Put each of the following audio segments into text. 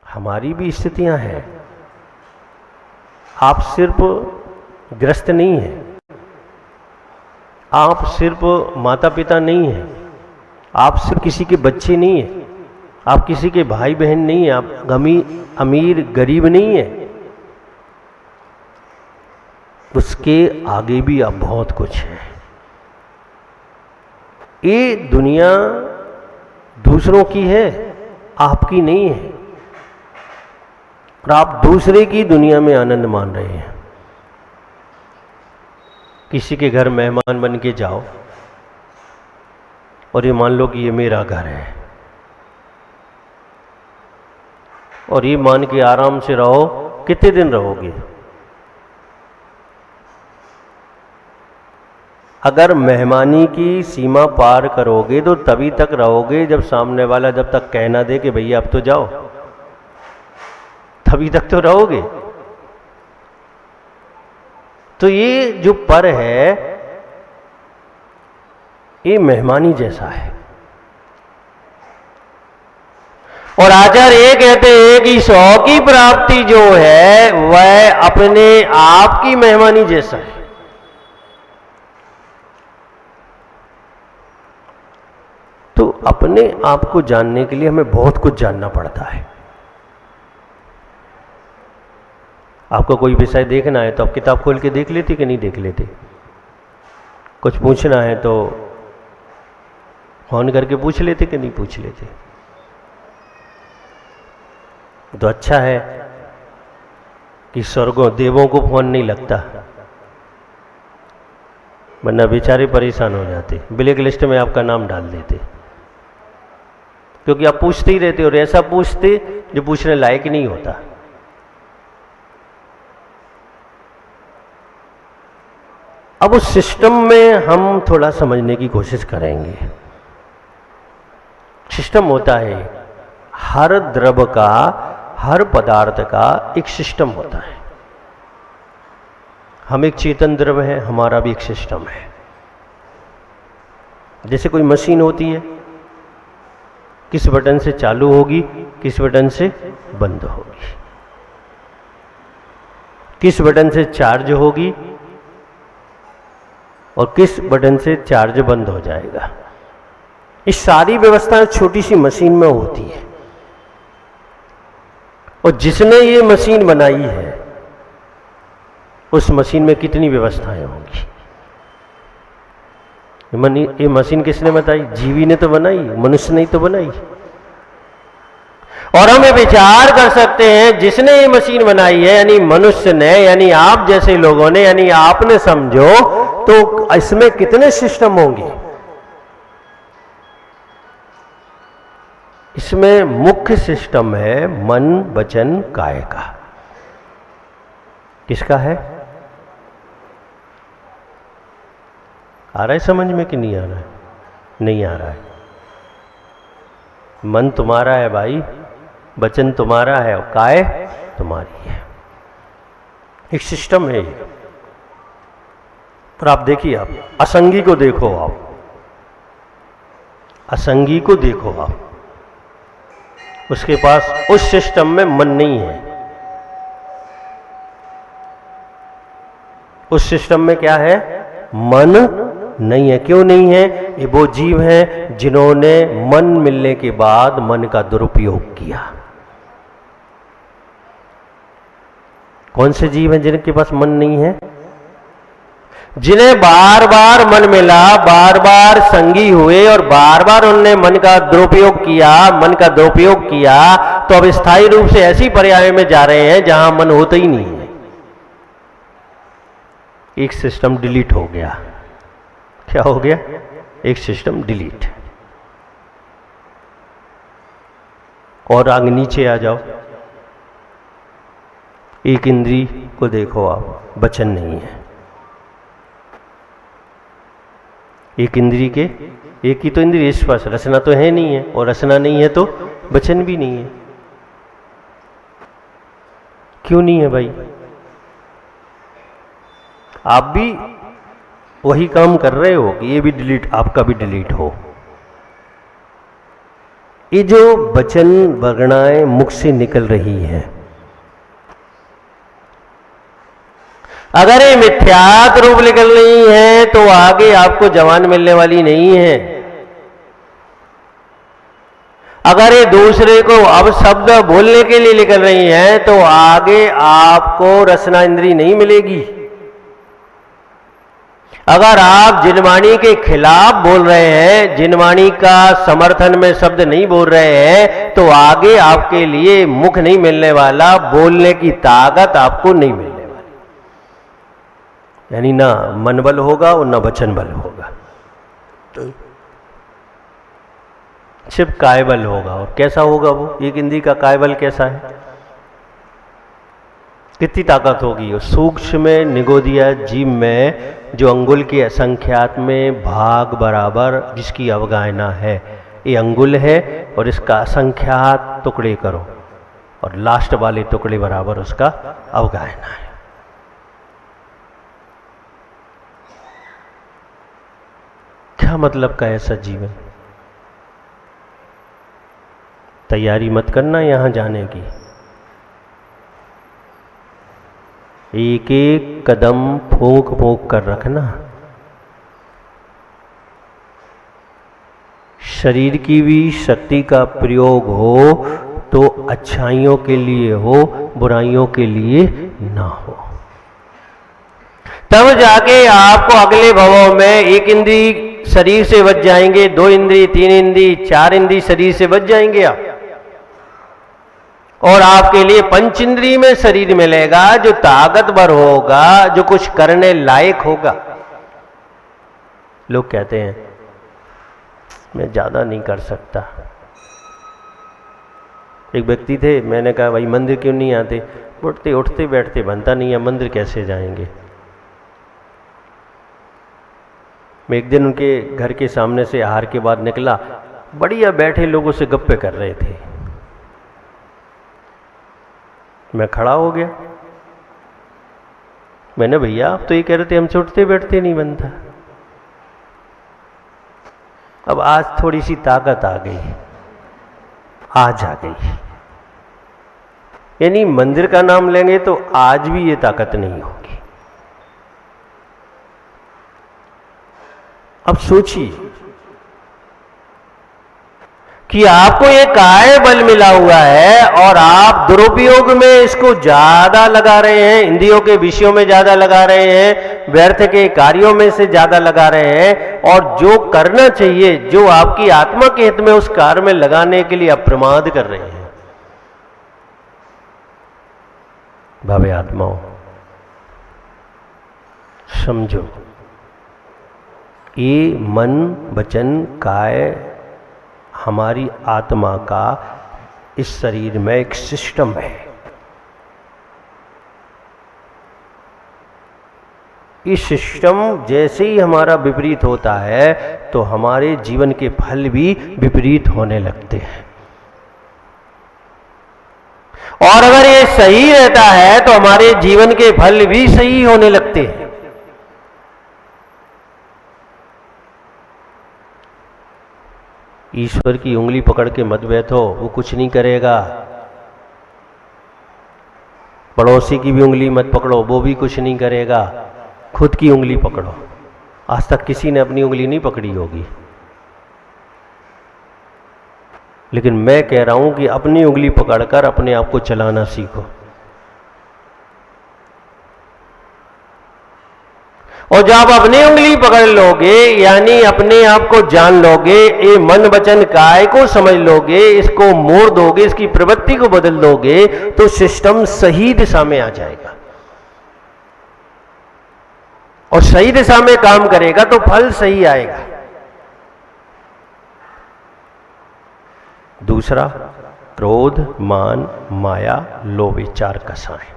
हमारी भी स्थितियां हैं। आप सिर्फ ग्रस्त नहीं हैं, आप सिर्फ माता पिता नहीं हैं, आप सिर्फ किसी के बच्चे नहीं हैं, आप किसी के भाई बहन नहीं हैं, आप अमीर गरीब नहीं हैं। उसके आगे भी आप बहुत कुछ हैं। ये दुनिया दूसरों की है, आपकी नहीं है, और आप दूसरे की दुनिया में आनंद मान रहे हैं। किसी के घर मेहमान बन के जाओ और ये मान लो कि ये मेरा घर है, और ये मान के आराम से रहो। कितने दिन रहोगे? अगर मेहमानी की सीमा पार करोगे तो तभी तक रहोगे जब सामने वाला जब तक कहना दे कि भैया अब तो जाओ, तभी तक तो रहोगे। तो ये जो पर है ये मेहमानी जैसा है। और आचार्य ये कहते हैं कि 100 की प्राप्ति जो है वह अपने आप की मेहमानी जैसा है। तो अपने आप को जानने के लिए हमें बहुत कुछ जानना पड़ता है। आपको कोई विषय देखना है तो आप किताब खोल के देख लेते कि नहीं देख लेते? कुछ पूछना है तो फोन करके पूछ लेते कि नहीं पूछ लेते? तो अच्छा है कि स्वर्गों देवों को फोन नहीं लगता, वरना बेचारे परेशान हो जाते, ब्लैक लिस्ट में आपका नाम डाल देते। क्योंकि आप पूछते ही रहते और ऐसा पूछते जो पूछने लायक नहीं होता। अब उस सिस्टम में हम थोड़ा समझने की कोशिश करेंगे। सिस्टम होता है, हर द्रव्य का, हर पदार्थ का एक सिस्टम होता है। हम एक चेतन द्रव्य है, हमारा भी एक सिस्टम है। जैसे कोई मशीन होती है, किस बटन से चालू होगी, किस बटन से बंद होगी, किस बटन से चार्ज होगी और किस बटन से चार्ज बंद हो जाएगा। इस सारी व्यवस्था छोटी सी मशीन में होती है। और जिसने ये मशीन बनाई है उस मशीन में कितनी व्यवस्थाएं होंगी। ये मशीन किसने बताई? जीवी ने तो बनाई, मनुष्य ने तो बनाई। और हम ये विचार कर सकते हैं जिसने ये मशीन बनाई है यानी मनुष्य ने, यानी आप जैसे लोगों ने, यानी आपने समझो तो इसमें कितने सिस्टम होंगे। इसमें मुख्य सिस्टम है मन वचन काया का। किसका है? आ रहा है समझ में कि नहीं आ रहा है? नहीं आ रहा है। मन तुम्हारा है भाई, वचन तुम्हारा है और काय तुम्हारी है। एक सिस्टम है ये। पर आप देखिए, आप असंगी को देखो, आप असंगी को देखो, आप उसके पास उस सिस्टम में मन नहीं है। उस सिस्टम में क्या है? मन नहीं है। क्यों नहीं है? ये वो जीव हैं जिन्होंने मन मिलने के बाद मन का दुरुपयोग किया। कौन से जीव हैं जिनके पास मन नहीं है? जिन्हें बार बार मन मिला, बार बार संगी हुए और बार बार उन्होंने मन का दुरुपयोग किया, मन का दुरुपयोग किया, तो अब स्थायी रूप से ऐसी पर्याय में जा रहे हैं जहां मन होता ही नहीं है। एक सिस्टम डिलीट हो गया। क्या हो गया? एक सिस्टम डिलीट। और आगे नीचे आ जाओ, एक इंद्री को देखो आप, वचन नहीं है। एक इंद्री के, एक ही तो इंद्रिय स्पर्श, रचना तो है नहीं है, और रचना नहीं है तो वचन भी नहीं है। क्यों नहीं है भाई? आप भी वही काम कर रहे हो कि ये भी डिलीट, आपका भी डिलीट हो। ये जो वचन वर्गणाएं मुख से निकल रही हैं, अगर ये मिथ्यात्व रूप निकल रही हैं तो आगे आपको जवान मिलने वाली नहीं है। अगर ये दूसरे को अब शब्द बोलने के लिए निकल रही हैं तो आगे आपको रसना इंद्री नहीं मिलेगी। अगर आप जिनवाणी के खिलाफ बोल रहे हैं, जिनवाणी का समर्थन में शब्द नहीं बोल रहे हैं, तो आगे आपके लिए मुख नहीं मिलने वाला, बोलने की ताकत आपको नहीं मिलने वाली। यानी ना मन बल होगा और ना वचन बल होगा, सिर्फ काय बल होगा। और कैसा होगा वो? एक इंद्री का काय बल कैसा है? कितनी ताकत होगी? सूक्ष्म में निगोदिया जीव में जो अंगुल के असंख्यात में भाग बराबर जिसकी अवगाहना है, ये अंगुल है और इसका असंख्यात टुकड़े करो और लास्ट वाले टुकड़े बराबर उसका अवगाहना है। क्या मतलब का ऐसा जीवन? तैयारी मत करना यहां जाने की, एक एक कदम फूंक फूंक कर रखना। शरीर की भी शक्ति का प्रयोग हो तो अच्छाइयों के लिए हो, बुराइयों के लिए ना हो। तब जाके आपको अगले भवों में एक इंद्री शरीर से बच जाएंगे, 2 इंद्री, 3 इंद्री, 4 इंद्री शरीर से बच जाएंगे आप, और आपके लिए पंच इंद्री में शरीर मिलेगा जो ताकतवर होगा, जो कुछ करने लायक होगा। लोग कहते हैं मैं ज्यादा नहीं कर सकता। एक व्यक्ति थे, मैंने कहा भाई मंदिर क्यों नहीं आते? उठते उठते बैठते बनता नहीं है, मंदिर कैसे जाएंगे? मैं एक दिन उनके घर के सामने से आहार के बाद निकला, बढ़िया बैठे लोगों से गप्पे कर रहे थे। मैं खड़ा हो गया, मैंने भैया आप तो ये कह रहे थे हमसे उठते बैठते नहीं बनता। अब आज थोड़ी सी ताकत आ गई, आज आ गई। यानी मंदिर का नाम लेंगे तो आज भी ये ताकत नहीं होगी। अब सोचिए कि आपको ये काय बल मिला हुआ है और आप दुरुपयोग में इसको ज्यादा लगा रहे हैं, इंद्रियों के विषयों में ज्यादा लगा रहे हैं, व्यर्थ के कार्यों में से ज्यादा लगा रहे हैं, और जो करना चाहिए, जो आपकी आत्मा के हित में, उस कार्य में लगाने के लिए अप्रमाद कर रहे हैं। भावे आत्माओं, समझो, ये मन वचन काय हमारी आत्मा का इस शरीर में एक सिस्टम है। इस सिस्टम जैसे ही हमारा विपरीत होता है तो हमारे जीवन के फल भी विपरीत होने लगते हैं, और अगर ये सही रहता है तो हमारे जीवन के फल भी सही होने लगते हैं। ईश्वर की उंगली पकड़ के मत बैठो, वो कुछ नहीं करेगा। पड़ोसी की भी उंगली मत पकड़ो, वो भी कुछ नहीं करेगा। खुद की उंगली पकड़ो। आज तक किसी ने अपनी उंगली नहीं पकड़ी होगी, लेकिन मैं कह रहा हूं कि अपनी उंगली पकड़कर अपने आप को चलाना सीखो। और जब अपनी उंगली पकड़ लोगे, यानी अपने आप को जान लोगे, ये मन वचन काय को समझ लोगे, इसको मोड़ दोगे, इसकी प्रवृत्ति को बदल दोगे, तो सिस्टम सही दिशा में आ जाएगा। और सही दिशा में काम करेगा तो फल सही आएगा। दूसरा, क्रोध, मान, माया, लोभ, ये 4 कसाएं,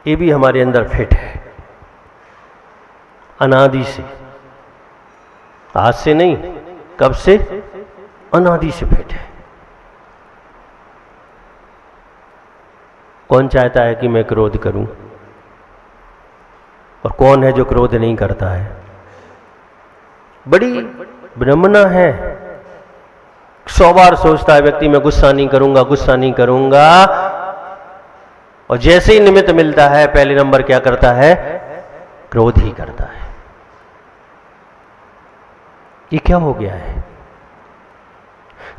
ये भी हमारे अंदर फिट है अनादि से। आज से नहीं, कब से? अनादि से फिट है। कौन चाहता है कि मैं क्रोध करूं? और कौन है जो क्रोध नहीं करता है? बड़ी विडंबना है। 100 बार सोचता है व्यक्ति, मैं गुस्सा नहीं करूंगा, गुस्सा नहीं करूंगा, और जैसे ही निमित्त मिलता है पहले नंबर क्या करता है? क्रोध ही करता है। ये क्या हो गया है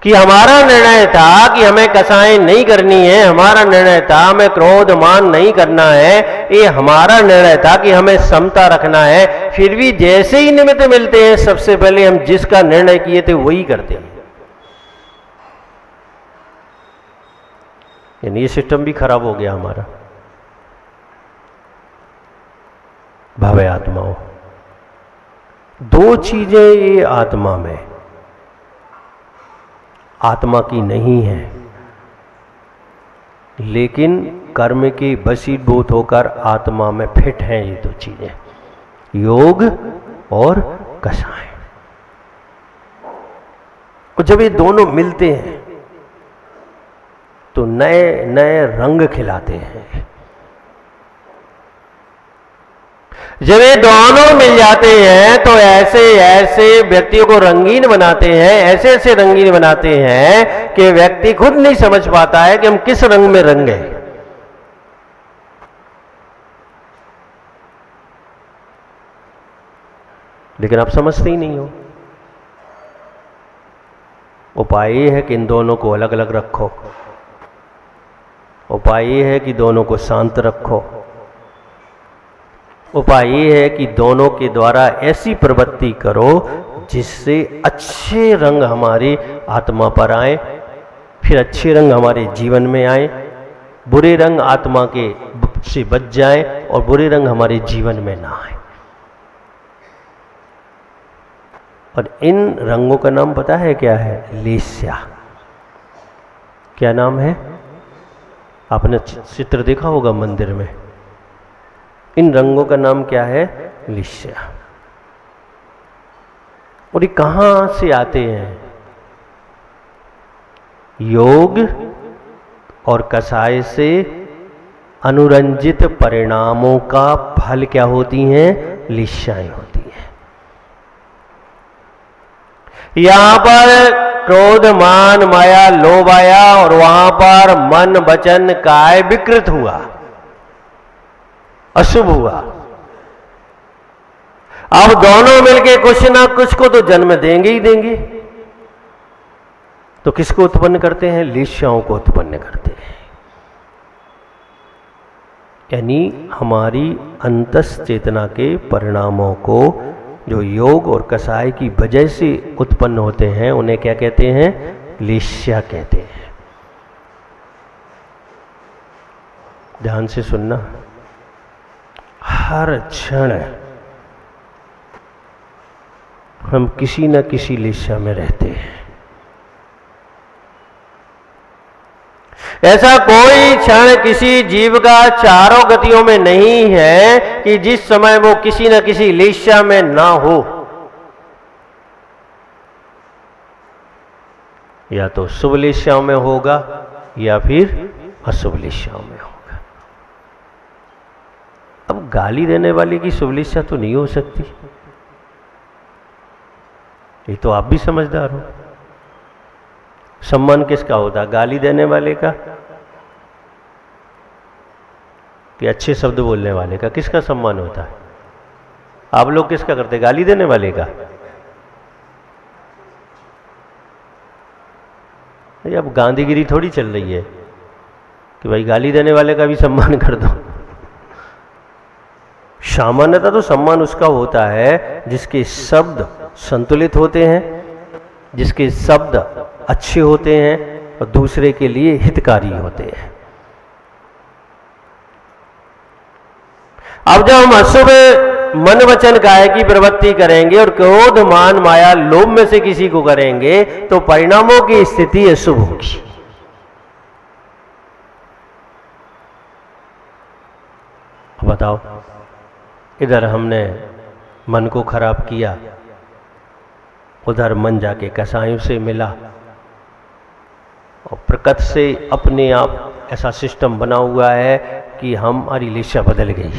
कि हमारा निर्णय था कि हमें कसाई नहीं करनी है, हमारा निर्णय था हमें क्रोधमान नहीं करना है, ये हमारा निर्णय था कि हमें समता रखना है, फिर भी जैसे ही निमित्त मिलते हैं सबसे पहले हम जिसका निर्णय किए थे वही करते हैं। यानी ये सिस्टम भी खराब हो गया हमारा। भव्य आत्माओं, दो चीजें ये आत्मा में आत्मा की नहीं है, लेकिन कर्म के वशीभूत होकर आत्मा में फिट हैं ये दो चीजें, योग और कषाय। और जब ये दोनों मिलते हैं तो नए नए रंग खिलाते हैं। जब ये दोनों मिल जाते हैं तो ऐसे ऐसे व्यक्तियों को रंगीन बनाते हैं, ऐसे ऐसे रंगीन बनाते हैं कि व्यक्ति खुद नहीं समझ पाता है कि हम किस रंग में रंगे। लेकिन आप समझते ही नहीं हो। उपाय ये है कि इन दोनों को अलग अलग रखो। उपाय ये है कि दोनों को शांत रखो। उपाय ये है कि दोनों के द्वारा ऐसी प्रवृत्ति करो जिससे अच्छे रंग हमारी आत्मा पर आए, फिर अच्छे रंग हमारे जीवन में आए, बुरे रंग आत्मा के से बच जाए और बुरे रंग हमारे जीवन में ना आए। और इन रंगों का नाम पता है क्या है? लेस्या। क्या नाम है? आपने चित्र देखा होगा मंदिर में। इन रंगों का नाम क्या है? लिस्या। और ये कहां से आते हैं? योग और कषाय से अनुरंजित परिणामों का फल क्या होती हैं? लिस्याएं होती हैं। यहां पर क्रोध मान माया लोभ आया और वहां पर मन वचन काय विकृत हुआ, अशुभ हुआ। अब दोनों मिलके कुछ ना कुछ को तो जन्म देंगे ही देंगे। तो किसको उत्पन्न करते हैं? लिस्याओं को उत्पन्न करते हैं। यानी हमारी अंतस चेतना के परिणामों को जो योग और कषाय की वजह से उत्पन्न होते हैं उन्हें क्या कहते हैं? लिस्या कहते हैं। ध्यान से सुनना। हर क्षण हम किसी न किसी लिस्या में रहते हैं। ऐसा कोई क्षण किसी जीव का चारों गतियों में नहीं है कि जिस समय वो किसी न किसी लिस्या में ना हो। या तो शुभ लिस्याओं में होगा या फिर अशुभ लिस्याओं में होगा। अब गाली देने वाले की शुभ लिस्या तो नहीं हो सकती, ये तो आप भी समझदार हो। सम्मान किसका होता? गाली देने वाले का कि अच्छे शब्द बोलने वाले का? किसका सम्मान होता है? आप लोग किसका करते? गाली देने वाले का। ये अब गांधीगिरी थोड़ी चल रही है कि भाई गाली देने वाले का भी सम्मान कर दो। सामान्यतः तो सम्मान उसका होता है जिसके शब्द संतुलित होते हैं, जिसके शब्द अच्छे होते हैं और दूसरे के लिए हितकारी होते हैं। अब जब हम अशुभ मन वचन काय की प्रवृत्ति करेंगे और क्रोध मान माया लोभ में से किसी को करेंगे तो परिणामों की स्थिति अशुभ होगी। बताओ, इधर हमने मन को खराब किया, उधर मन जाके कसायों से मिला और प्रकृति से अपने आप ऐसा सिस्टम बना हुआ है कि हमारी लिस्या बदल गई।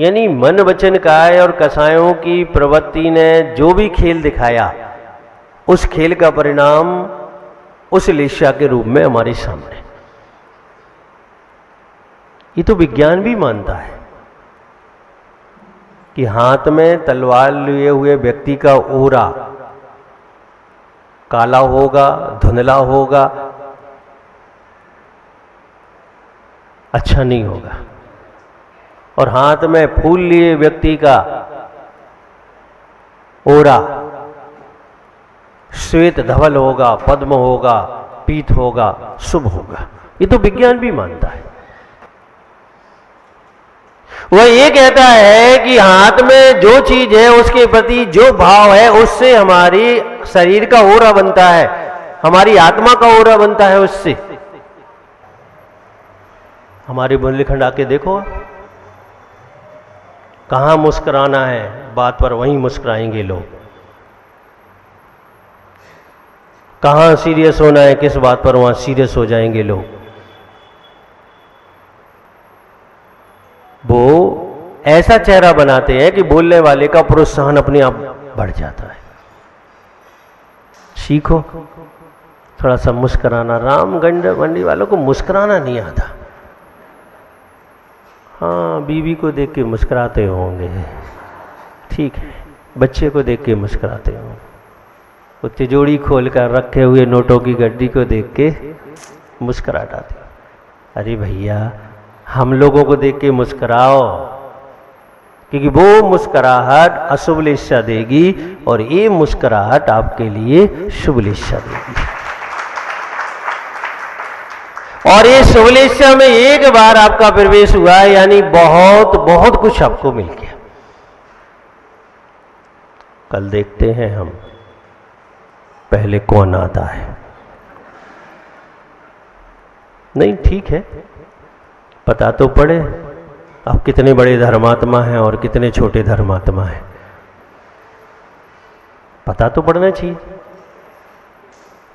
यानी मन वचन काय और कसायों की प्रवृत्ति ने जो भी खेल दिखाया, उस खेल का परिणाम उस लेस्या के रूप में हमारे सामने। ये तो विज्ञान भी मानता है कि हाथ में तलवार लिए हुए व्यक्ति का ओरा काला होगा, धुंधला होगा, अच्छा नहीं होगा। और हाथ में फूल लिए व्यक्ति का ओरा श्वेत धवल होगा, पद्म होगा, पीत होगा, शुभ होगा। ये तो विज्ञान भी मानता है। वह ये कहता है कि हाथ में जो चीज है उसके प्रति जो भाव है उससे हमारी शरीर का ओरा बनता है, हमारी आत्मा का ओरा बनता है। उससे हमारे बुंदेलखंड आके देखो, कहां मुस्कुराना है बात पर वहीं मुस्कुराएंगे लोग, कहां सीरियस होना है किस बात पर वहां सीरियस हो जाएंगे लोग। वो ऐसा चेहरा बनाते हैं कि बोलने वाले का प्रोत्साहन अपने आप बढ़ जाता है। सीखो थोड़ा सा मुस्कुराना। रामगंज मंडी वालों को मुस्कुराना नहीं आता। हाँ, बीवी को देख के मुस्कुराते होंगे, ठीक है, बच्चे को देख के मुस्कुराते होंगे, वो तिजोरी खोलकर रखे हुए नोटों की गड्डी को देख के मुस्कुराते आते। अरे भैया, हम लोगों को देख के मुस्कुराओ, क्योंकि वो मुस्कुराहट अशुभ लेस्या देगी और ये मुस्कुराहट आपके लिए शुभ लेस्या देगी। और ये शुभ लेस्या में एक बार आपका प्रवेश हुआ, यानी बहुत बहुत कुछ आपको मिल गया। कल देखते हैं हम पहले कौन आता है। नहीं, ठीक है, पता तो पड़े आप कितने बड़े धर्मात्मा हैं और कितने छोटे धर्मात्मा हैं, पता तो पड़ना चाहिए।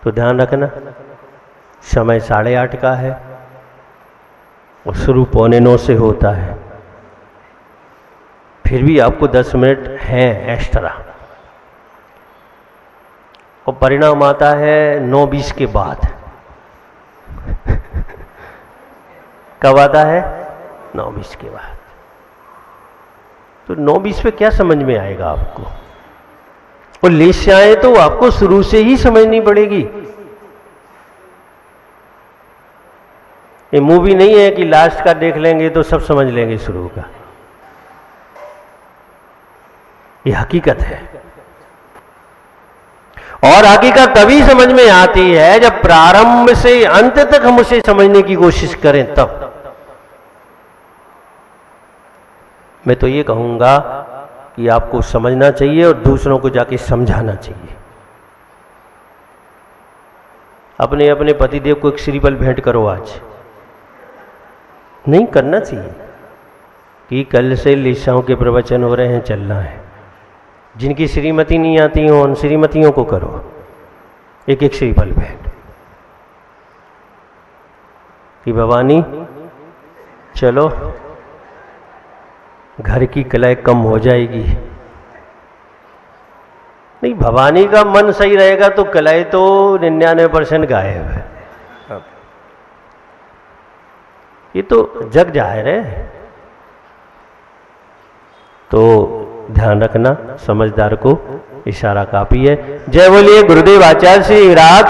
तो ध्यान रखना, समय 8:30 का है और शुरू 8:45 से होता है, फिर भी आपको 10 मिनट हैं एक्स्ट्रा। और परिणाम आता है 9:20 के बाद। कब आता है? 9:20 के बाद। तो 9:20 पे क्या समझ में आएगा आपको? और लेस्याएं तो आपको शुरू से ही समझनी पड़ेगी। ये मूवी नहीं है कि लास्ट का देख लेंगे तो सब समझ लेंगे शुरू का। ये हकीकत है, और हकीकत तभी समझ में आती है जब प्रारंभ से अंत तक हम उसे समझने की कोशिश करें। तब मैं तो ये कहूंगा कि आपको समझना चाहिए और दूसरों को जाके समझाना चाहिए। अपने अपने पतिदेव को एक श्रीफल भेंट करो। आज नहीं करना चाहिए कि कल से लेस्याओं के प्रवचन हो रहे हैं, चलना है। जिनकी श्रीमती नहीं आती हो उन श्रीमतियों को करो एक एक श्रीफल भेंट कि भवानी चलो, घर की कलह कम हो जाएगी। नहीं, भवानी का मन सही रहेगा तो कलह तो 99% गायब है। ये तो जग जाहिर है। तो ध्यान रखना, समझदार को इशारा काफी है। जय बोलिए गुरुदेव आचार्य श्री राग।